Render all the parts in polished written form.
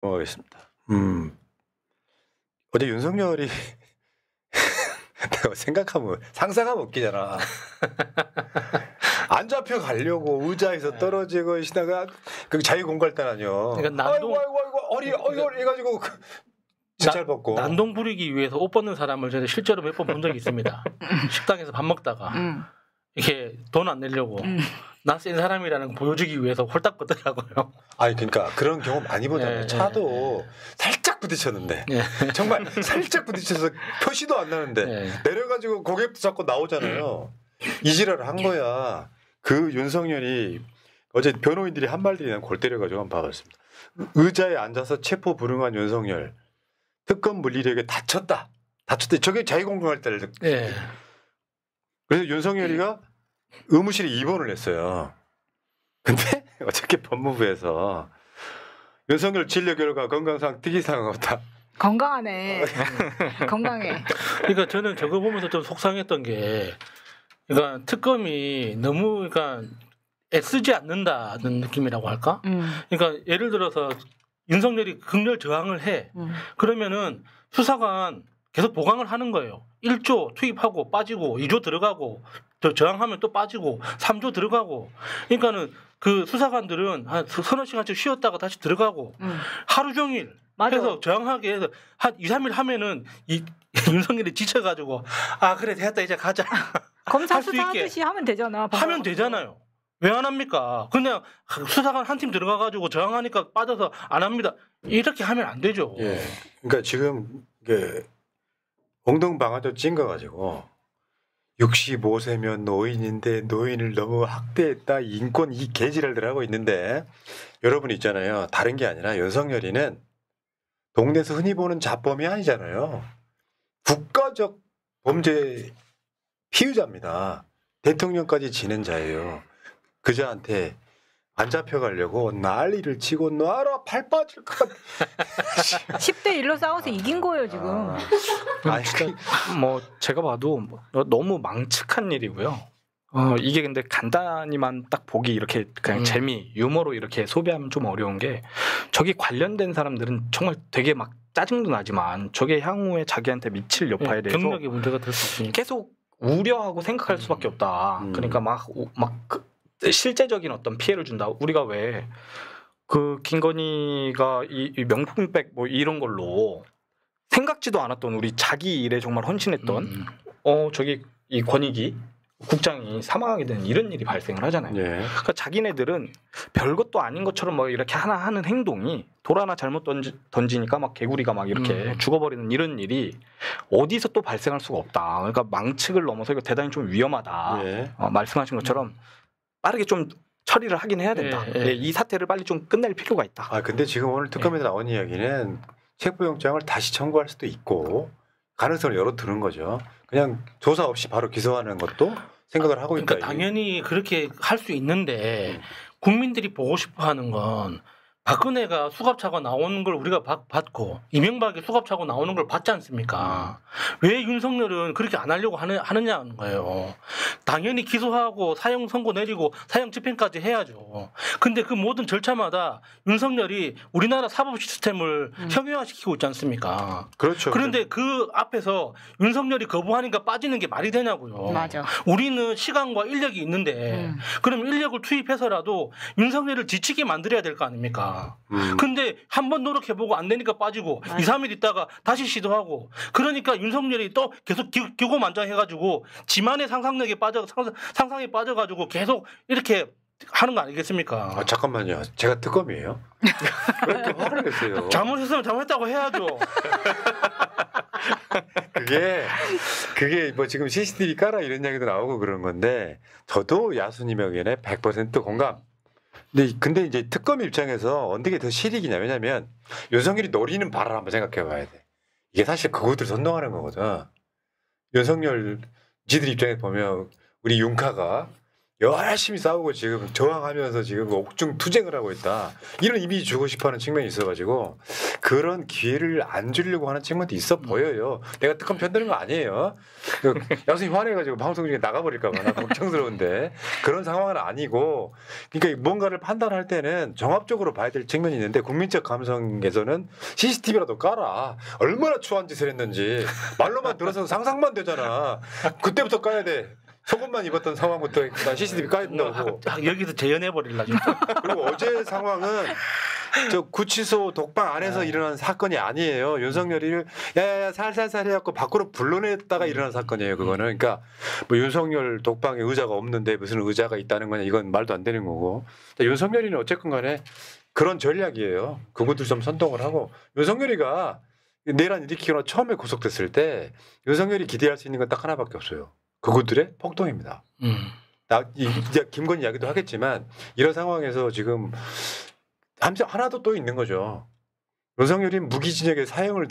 알겠습니다. 어제 윤석열이 내가 생각하면 상상하면 웃기잖아. 안 잡혀 가려고 의자에서 떨어지고 시다가 그 자유공갈단 아니요. 그러니까 아이고 어리 해가지고 진찰 벗고 난동 부리기 위해서 옷 벗는 사람을 제가 실제로 몇 번 본 적이 있습니다. 식당에서 밥 먹다가 이렇게 돈 안 내려고 나 센 사람이라는 거 보여주기 위해서 홀딱 벗더라고요. 아니 그러니까 그런 경우 많이 보잖아요. 네, 차도 살짝 부딪혔는데 네. 정말 살짝 부딪혀서 표시도 안 나는데 네. 내려가지고 고개도 잡고 나오잖아요. 이 지랄을 한 거야. 그 윤석열이 어제 변호인들이 한 말들이 난 골 때려가지고 한번 봐봤습니다. 의자에 앉아서 체포 불응한 윤석열 특검 물리력에 다쳤다. 저게 자유공경할 때를. 네. 그래서 윤석열이가 의무실에 입원을 했어요. 근데 어저께 법무부에서 윤석열 진료 결과 건강상 특이사항 없다. 건강하네. 건강해. 그러니까 저는 저거 보면서 좀 속상했던 게, 그러니까 특검이 너무 그러니까 애쓰지 않는다는 느낌이라고 할까? 그러니까 예를 들어서 윤석열이 극렬 저항을 해. 그러면은 수사관 계속 보강을 하는 거예요. 1조 투입하고 빠지고 2조 들어가고 저항하면 또 빠지고 3조 들어가고. 그러니까는 그 수사관들은 한 서너 시간씩 쉬었다가 다시 들어가고 하루 종일 맞아. 해서 저항하게 해서 한 2, 3일 하면은 이 윤석열이 지쳐가지고 아 그래 됐다 이제 가자. 검사 할수 있게. 수사하듯이 하면 되잖아. 하면 되잖아요. 왜 안 합니까? 그냥 수사관 한 팀 들어가가지고 저항하니까 빠져서 안 합니다. 이렇게 하면 안 되죠. 예. 그러니까 지금 이게 엉덩방아도 찡거가지고 65세면 노인인데 노인을 너무 학대했다 인권 이 개지랄들 하고 있는데 여러분 있잖아요. 다른 게 아니라 윤석열이는 동네에서 흔히 보는 자범이 아니잖아요. 국가적 범죄 피의자입니다. 대통령까지 지낸 자예요. 그자한테 안 잡혀가려고 난리를 치고 놔라 팔 빠질 것 같아. 10대 1로 싸워서 이긴 거예요 지금. 아니, 뭐 제가 봐도 너무 망측한 일이고요. 이게 근데 간단히만 딱 보기 이렇게 그냥 재미, 유머로 이렇게 소비하면 좀 어려운 게 저기 관련된 사람들은 정말 되게 막 짜증도 나지만 저게 향후에 자기한테 미칠 여파에 대해서 경력의 문제가 될 수 있으니까. 계속 우려하고 생각할 수밖에 없다. 그러니까 막 실제적인 어떤 피해를 준다. 우리가 왜 그 김건희가 이 명품백 뭐 이런 걸로 생각지도 않았던 우리 자기 일에 정말 헌신했던 저기 이 권익위 국장이 사망하게 되는 이런 일이 발생을 하잖아요. 예. 그러니까 자기네들은 별것도 아닌 것처럼 막 이렇게 하나 하는 행동이 돌 하나 잘못 던지니까 막 개구리가 막 이렇게 죽어버리는 이런 일이 어디서 또 발생할 수가 없다. 그러니까 망측을 넘어서 이거 대단히 좀 위험하다. 예. 말씀하신 것처럼 빠르게 좀 처리를 하긴 해야 된다. 이 사태를 빨리 좀 끝낼 필요가 있다. 아 근데 지금 오늘 특검에서 나온 이야기는 체포영장을 다시 청구할 수도 있고 가능성을 열어두는 거죠. 그냥 조사 없이 바로 기소하는 것도 생각을 하고 있다. 그러니까 당연히 그렇게 할 수 있는데 국민들이 보고 싶어하는 건 박근혜가 수갑차고 나오는 걸 우리가 봤고 이명박이 수갑차고 나오는 걸 봤지 않습니까? 왜 윤석열은 그렇게 안 하려고 하느냐는 거예요. 당연히 기소하고 사형 선고 내리고 사형 집행까지 해야죠. 근데 그 모든 절차마다 윤석열이 우리나라 사법 시스템을 형용화시키고 있지 않습니까? 그렇죠. 그런데 그 앞에서 윤석열이 거부하니까 빠지는 게 말이 되냐고요. 맞아. 우리는 시간과 인력이 있는데 그럼 인력을 투입해서라도 윤석열을 지치게 만들어야 될 거 아닙니까? 근데 한 번 노력해보고 안 되니까 빠지고 2, 3일 있다가 다시 시도하고 그러니까 윤석열이 또 계속 기고만장해가지고 지만의 상상력에 상상에 빠져가지고 계속 이렇게 하는 거 아니겠습니까? 아, 잠깐만요. 제가 특검이에요? 왜 이렇게 화를 냈어요? 잘못했으면 잘못했다고 해야죠. 그게 뭐 지금 CCTV 깔아 이런 이야기도 나오고 그런 건데 저도 야수님의 의견에 100% 공감. 근데 이제 특검 입장에서 어떻게 더 실익이냐. 왜냐면 윤석열이 노리는 바를 한번 생각해 봐야 돼. 이게 사실 그것들 선동하는 거거든. 윤석열 지들 입장에서 보면 우리 윤카가 열심히 싸우고 지금 저항하면서 지금 옥중 투쟁을 하고 있다. 이런 이미지 주고 싶어하는 측면이 있어가지고 그런 기회를 안 주려고 하는 측면도 있어 보여요. 내가 특검 편드는 거 아니에요. 야수님 화내가지고 방송 중에 나가버릴까봐 나 걱정스러운데 그런 상황은 아니고 그러니까 뭔가를 판단할 때는 종합적으로 봐야 될 측면이 있는데 국민적 감성에서는 CCTV라도 깔아. 얼마나 추한 짓을 했는지 말로만 들어서 상상만 되잖아. 그때부터 까야 돼. 속옷만 입었던 상황부터 난 CCTV 까야 된다고. 여기서 재연해 버릴라 진짜. 그리고 어제 상황은 저 구치소 독방 안에서 일어난 사건이 아니에요. 윤석열이를 야야야 살살살 해갖고 밖으로 불러냈다가 일어난 사건이에요. 그거는 그러니까 뭐 윤석열 독방에 의자가 없는데 무슨 의자가 있다는 거냐 이건 말도 안 되는 거고. 윤석열이는 어쨌건간에 그런 전략이에요. 그것들 좀 선동을 하고 윤석열이가 내란 일으키거나 처음에 구속됐을 때 윤석열이 기대할 수 있는 건 딱 하나밖에 없어요. 그것들의 폭동입니다. 이제 김건희 이야기도 하겠지만 이런 상황에서 지금 하나도 또 있는 거죠. 윤석열이 무기징역의 사형을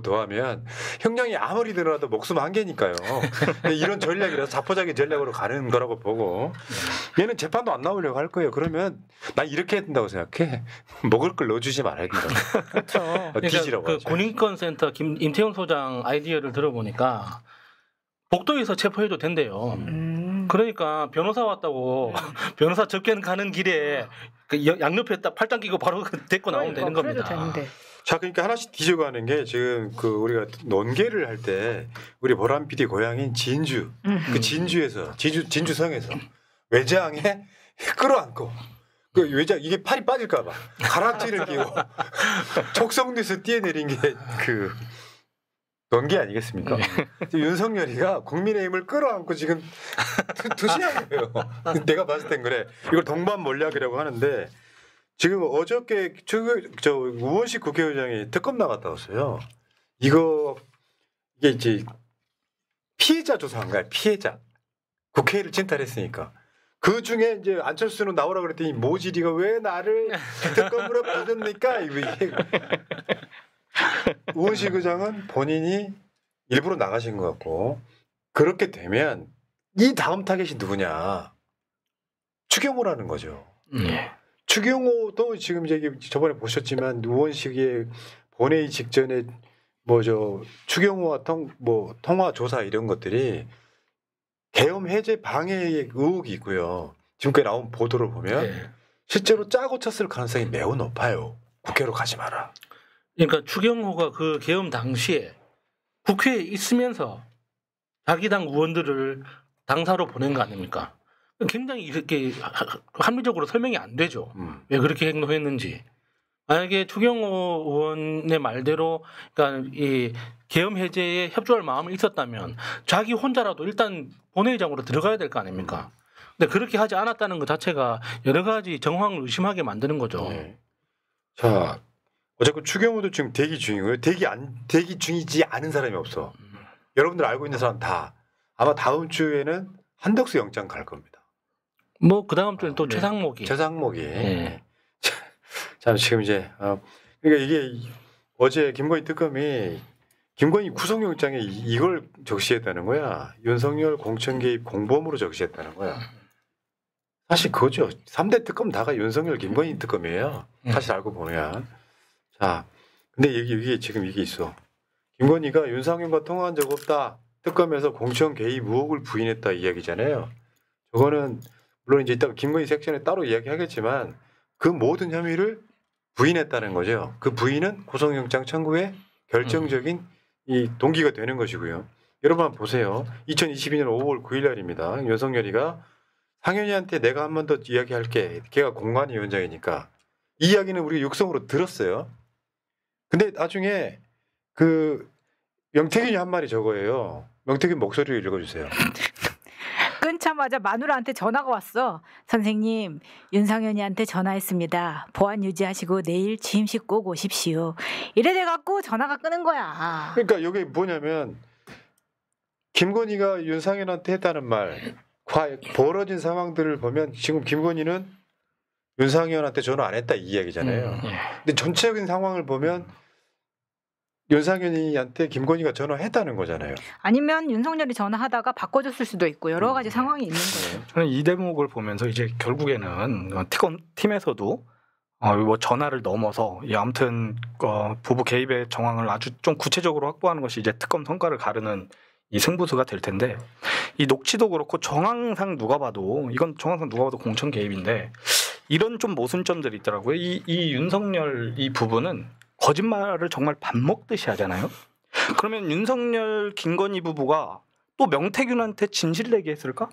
더하면 형량이 아무리 늘어나도 목숨 한 개니까요. 이런 전략이라서 자포자기 전략으로 가는 거라고 보고 얘는 재판도 안 나오려고 할 거예요. 그러면 난 이렇게 해야 된다고 생각해. 먹을 걸 넣어주지 말아야 된다고. 그렇죠. 뒤지라고 그 하죠. 군인권센터 임태훈 소장 아이디어를 들어보니까 복도에서 체포해도 된대요. 그러니까 변호사 왔다고 변호사 접견 가는 길에 그 양옆에 딱 팔짱 끼고 바로 데리고 나오면 되는 겁니다. 되는데. 자, 그러니까 하나씩 뒤져가는 게 지금 그 우리가 논계를 할 때 우리 보람 PD 고향인 진주, 그 진주에서 진주성에서 외장에 끌어안고 그 외장 이게 팔이 빠질까봐 가락지를 끼고 촉성돼서 뛰어내린 게 그 논계 아니겠습니까? 윤석열이가 국민의힘을 끌어안고 지금 투시한 거예요. 내가 봤을 땐 그래. 이걸 동반 몰락이라고 하는데 지금 어저께 저 우원식 국회의장이 특검 나갔다 왔어요. 이게 이제 피해자 조사한 거야. 피해자. 국회를 침탈했으니까. 그 중에 이제 안철수는 나오라 그랬더니 모질이가 왜 나를 특검으로 부릅니까? 우원식 의장은 본인이 일부러 나가신 것 같고 그렇게 되면 이 다음 타겟이 누구냐? 추경호라는 거죠. 추경호도 지금 이제 저번에 보셨지만 우원식의 본회의 직전에 추경호와 통화 조사 이런 것들이 계엄 해제 방해의 의혹이 있고요. 지금까지 나온 보도를 보면 실제로 짜고 쳤을 가능성이 매우 높아요. 국회로 가지 마라. 그러니까 추경호가 그 계엄 당시에 국회에 있으면서 자기 당 의원들을 당사로 보낸 거 아닙니까? 굉장히 이렇게 합리적으로 설명이 안 되죠. 왜 그렇게 행동했는지. 만약에 추경호 의원의 말대로 그러니까 이 계엄 해제에 협조할 마음이 있었다면 자기 혼자라도 일단 본회의장으로 들어가야 될 거 아닙니까? 근데 그렇게 하지 않았다는 것 자체가 여러 가지 정황을 의심하게 만드는 거죠. 네. 자, 어쨌든 추경호도 지금 대기 중이고요. 대기 중이지 않은 사람이 없어. 여러분들 알고 있는 사람 다 아마 다음 주에는 한덕수 영장 갈 겁니다. 뭐 그 다음 주에 또 네. 최상목이. 네. 자, 지금 이제 그러니까 이게 어제 김건희 특검이 김건희 구속영장에 이걸 적시했다는 거야. 윤석열 공천 개입 공범으로 적시했다는 거야. 사실 그거죠. 3대 특검 다가 윤석열 김건희 특검이에요. 사실 알고 보면. 자, 근데 이게 지금 이게 있어. 김건희가 윤상현과 통화한 적 없다. 특검에서 공천 개입 의혹을 부인했다 이야기잖아요. 저거는 물론 이제 이따가 김건희 섹션에 따로 이야기하겠지만 그 모든 혐의를 부인했다는 거죠. 그 부인은 구속영장 청구의 결정적인 이 동기가 되는 것이고요. 여러분 한번 보세요. 2022년 5월 9일 날입니다. 윤석열이가 상현이한테 내가 한 번 더 이야기할게. 걔가 공관위 위원장이니까. 이 이야기는 우리 육성으로 들었어요. 근데 나중에 그 명태균이 한 말이 저거예요. 명태균 목소리를 읽어주세요. 끊자마자 마누라한테 전화가 왔어. 선생님, 윤상현이한테 전화했습니다. 보안 유지하시고 내일 취임식 꼭 오십시오. 이래 돼갖고 전화가 끄는 거야. 그러니까 이게 뭐냐면 김건희가 윤상현한테 했다는 말, 벌어진 상황들을 보면 지금 김건희는 윤상현한테 전화 안 했다 이 이야기잖아요. 근데 전체적인 상황을 보면 윤상현이한테 김건희가 전화했다는 거잖아요. 아니면 윤석열이 전화하다가 바꿔줬을 수도 있고 여러 가지 상황이 있는 거예요. 저는 이 대목을 보면서 이제 결국에는 특검 팀에서도 뭐 전화를 넘어서 아무튼 부부 개입의 정황을 아주 좀 구체적으로 확보하는 것이 이제 특검 성과를 가르는 이 승부수가 될 텐데 이 녹취도 그렇고 정황상 누가 봐도 공천 개입인데 이런 좀 모순점들이 있더라고요. 이 윤석열 이 부부는 거짓말을 정말 밥 먹듯이 하잖아요. 그러면 윤석열 김건희 부부가 또 명태균한테 진실 내게 했을까?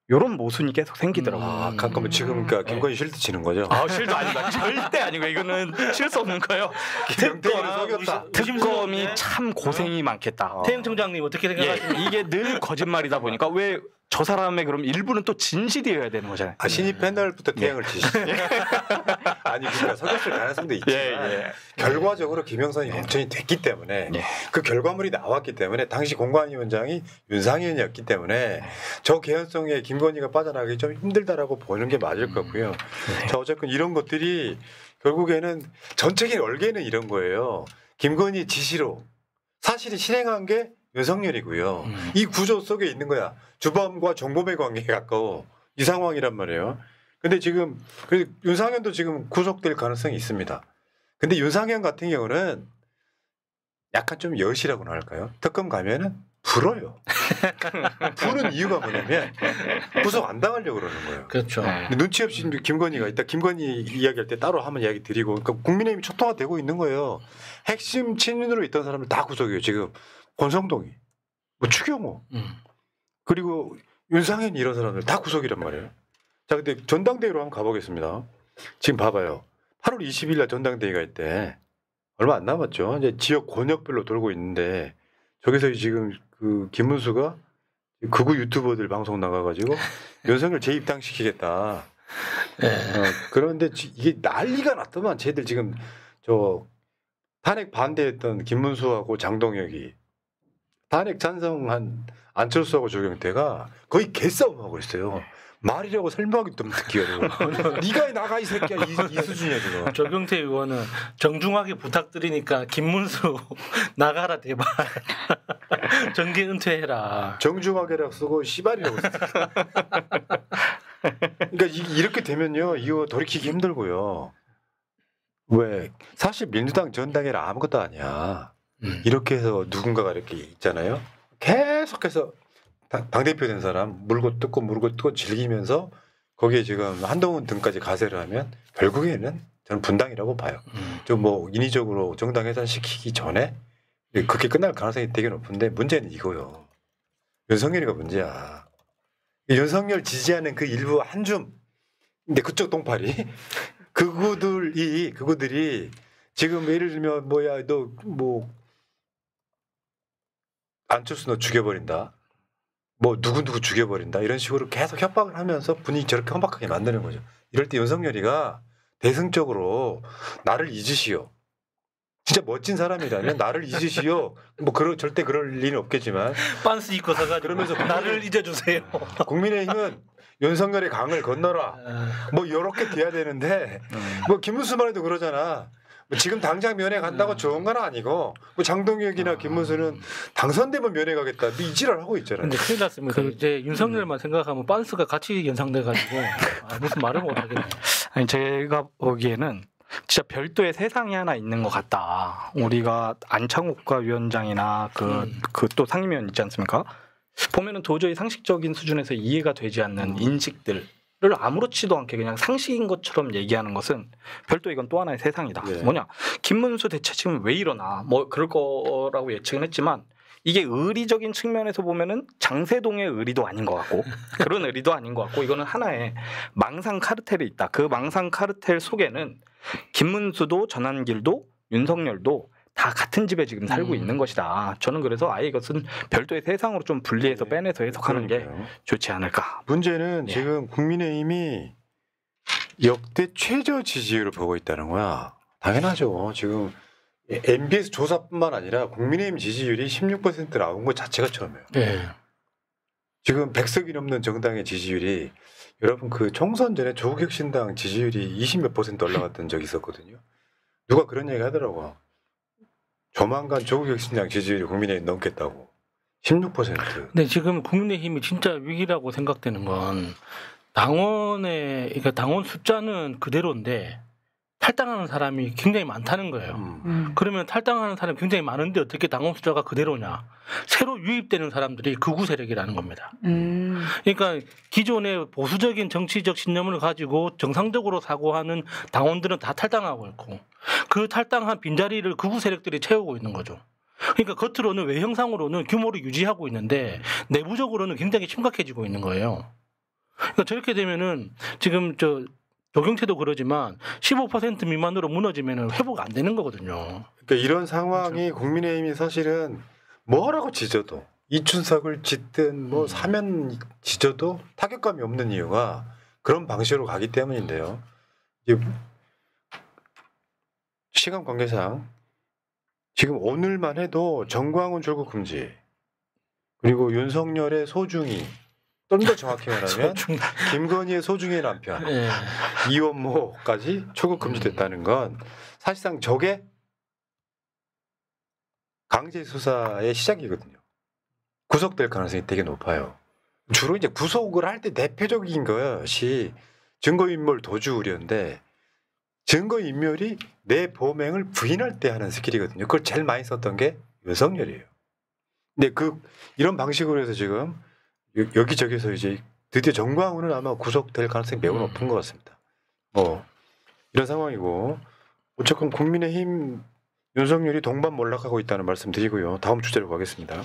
이런 모순이 계속 생기더라고요. 잠깐만 지금 그러니까 김건희 실드 치는 거죠? 실드 아니다. 절대 아니고 이거는 칠 수 없는 거예요. 명태균을 속였다. 특검이 참 고생이 많겠다. 태영 청장님 어떻게 생각하십니까? 이게 늘 거짓말이다 보니까 왜 저 사람의 그럼 일부는 또 진실이어야 되는 거잖아요. 신입 패널부터 태양을 치시죠. 아니 그러니까 속였을 가능성도 있지만 결과적으로 김영선이 공천이 됐기 때문에 그 결과물이 나왔기 때문에 당시 공관위원장이 윤상현이었기 때문에 저 개연성에 김건희가 빠져나가기 좀 힘들다라고 보는 게 맞을 거고요. 자 어쨌든 이런 것들이 결국에는 전체적인 얼개는 이런 거예요. 김건희 지시로 사실이 실행한 게 윤석열이고요. 이 구조 속에 있는 거야. 주범과 정범의 관계에 가까워 이 상황이란 말이에요. 근데 지금 윤상현도 지금 구속될 가능성이 있습니다. 근데 윤상현 같은 경우는 약간 좀 여시라고나 할까요? 특검 가면은 불어요. 부는 이유가 뭐냐면 구속 안 당하려고 그러는 거예요. 그렇죠. 근데 눈치 없이 김건희가 이따 김건희 이야기할 때 따로 한번 이야기 드리고 그러니까 국민의힘이 초토화 되고 있는 거예요. 핵심 친윤으로 있던 사람들 다 구속이에요. 지금 권성동이 뭐 추경호 그리고 윤상현 이런 사람들 다 구속이란 말이에요. 자 근데 전당대회로 한번 가보겠습니다. 지금 봐봐요. 8월 20일 날 전당대회가 있대. 얼마 안 남았죠. 이제 지역 권역별로 돌고 있는데 저기서 지금 그 김문수가 극우 유튜버들 방송 나가가지고 윤석열 재입당시키겠다. 그런데 이게 난리가 났더만 쟤들 지금 저 탄핵 반대했던 김문수하고 장동혁이 탄핵 찬성한 안철수하고 조경태가 거의 개싸움하고 있어요. 말이라고 설명하기도 듣기 어려워. 네가 나가 이 새끼야 이 수준이야 지금. 조경태 의원은 정중하게 부탁드리니까 김문수 나가라 제발. 정계 은퇴해라. 정중하게라고 쓰고 씨발이라고 써. 그러니까 이렇게 되면요 이거 돌이키기 힘들고요. 왜 사실 민주당 전당에는 아무것도 아니야. 이렇게 해서 누군가가 이렇게 있잖아요. 계속해서 당대표 된 사람 물고 뜯고 즐기면서 거기에 지금 한동훈 등까지 가세를 하면 결국에는 저는 분당이라고 봐요. 좀 뭐 인위적으로 정당 해산시키기 전에 그렇게 끝날 가능성이 되게 높은데 문제는 이거요. 윤석열이가 문제야. 윤석열 지지하는 그 일부 한줌 근데 그쪽 동파리 그구들이 지금 예를 들면 뭐야 너 뭐 안철수 너 죽여버린다. 뭐 누구 죽여버린다. 이런 식으로 계속 협박을 하면서 분위기 저렇게 험악하게 만드는 거죠. 이럴 때 윤석열이가 대승적으로 나를 잊으시오. 진짜 멋진 사람이라면 나를 잊으시오. 뭐 절대 그럴 리는 없겠지만 빤스 입고 서가지고 그러면서 나를 잊어주세요. 국민의힘은 윤석열의 강을 건너라. 뭐 이렇게 돼야 되는데 뭐 김문수만 해도 그러잖아. 뭐 지금 당장 면회 간다고 좋은 건 아니고 뭐 장동혁이나 김문수는 당선되면 면회 가겠다. 이 지랄 하고 있잖아요. 근데 큰일 났습니다. 이제 윤석열만 생각하면 빤스가 같이 연상돼가지고 무슨 말을 못하겠네. 아니 제가 보기에는 진짜 별도의 세상이 하나 있는 것 같다. 우리가 안창욱과 위원장이나 그 또 상임위원 있지 않습니까? 보면은 도저히 상식적인 수준에서 이해가 되지 않는 인식들을 아무렇지도 않게 그냥 상식인 것처럼 얘기하는 것은 별도 이건 또 하나의 세상이다. 뭐냐? 김문수 대체직은 왜 일어나? 뭐 그럴 거라고 예측은 했지만 이게 의리적인 측면에서 보면은 장세동의 의리도 아닌 것 같고 그런 의리도 아닌 것 같고 이거는 하나의 망상 카르텔이 있다. 그 망상 카르텔 속에는 김문수도 전한길도 윤석열도 다 같은 집에 지금 살고 있는 것이다. 저는 그래서 아예 이것은 별도의 세상으로 좀 분리해서 빼내서 해석하는 게 좋지 않을까. 문제는 지금 국민의힘이 역대 최저 지지율을 보고 있다는 거야. 당연하죠. 지금 MBS 조사뿐만 아니라 국민의힘 지지율이 16% 나온 것 자체가 처음이에요. 지금 100석이 넘는 정당의 지지율이 여러분 그 총선 전에 조국혁신당 지지율이 20몇 % 올라갔던 적이 있었거든요. 누가 그런 얘기 하더라고. 조만간 조국혁신당 지지율이 국민의힘 넘겠다고. 16%. 근데 지금 국민의힘이 진짜 위기라고 생각되는 건 그러니까 당원 숫자는 그대로인데 탈당하는 사람이 굉장히 많다는 거예요. 그러면 탈당하는 사람이 굉장히 많은데 어떻게 당원 숫자가 그대로냐? 새로 유입되는 사람들이 극우 세력이라는 겁니다. 그러니까 기존의 보수적인 정치적 신념을 가지고 정상적으로 사고하는 당원들은 다 탈당하고 있고 그 탈당한 빈자리를 극우 세력들이 채우고 있는 거죠. 그러니까 겉으로는 외형상으로는 규모를 유지하고 있는데 내부적으로는 굉장히 심각해지고 있는 거예요. 그러니까 저렇게 되면은 지금 조경태도 그러지만 15% 미만으로 무너지면은 회복 안 되는 거거든요. 그러니까 이런 상황이 국민의힘이 사실은 뭐라고 지져도 이춘석을 짓든 뭐 사면 지져도 타격감이 없는 이유가 그런 방식으로 가기 때문인데요. 시간 관계상 지금 오늘만 해도 정광훈 출국 금지 그리고 윤석열의 소중이 좀 더 정확히 말하면 김건희의 소중이 남편 네. 이원모까지 출국 금지됐다는 건 사실상 저게 강제 수사의 시작이거든요. 구속될 가능성이 되게 높아요. 주로 이제 구속을 할 때 대표적인 것이 증거인멸 도주 우려인데 증거인멸이 내 범행을 부인할 때 하는 스킬이거든요. 그걸 제일 많이 썼던 게 윤석열이에요. 근데 이런 방식으로 해서 지금 여기저기서 이제 드디어 정광훈은 아마 구속될 가능성이 매우 높은 것 같습니다. 이런 상황이고 어쨌건 국민의힘 윤석열이 동반 몰락하고 있다는 말씀 드리고요. 다음 주제로 가겠습니다.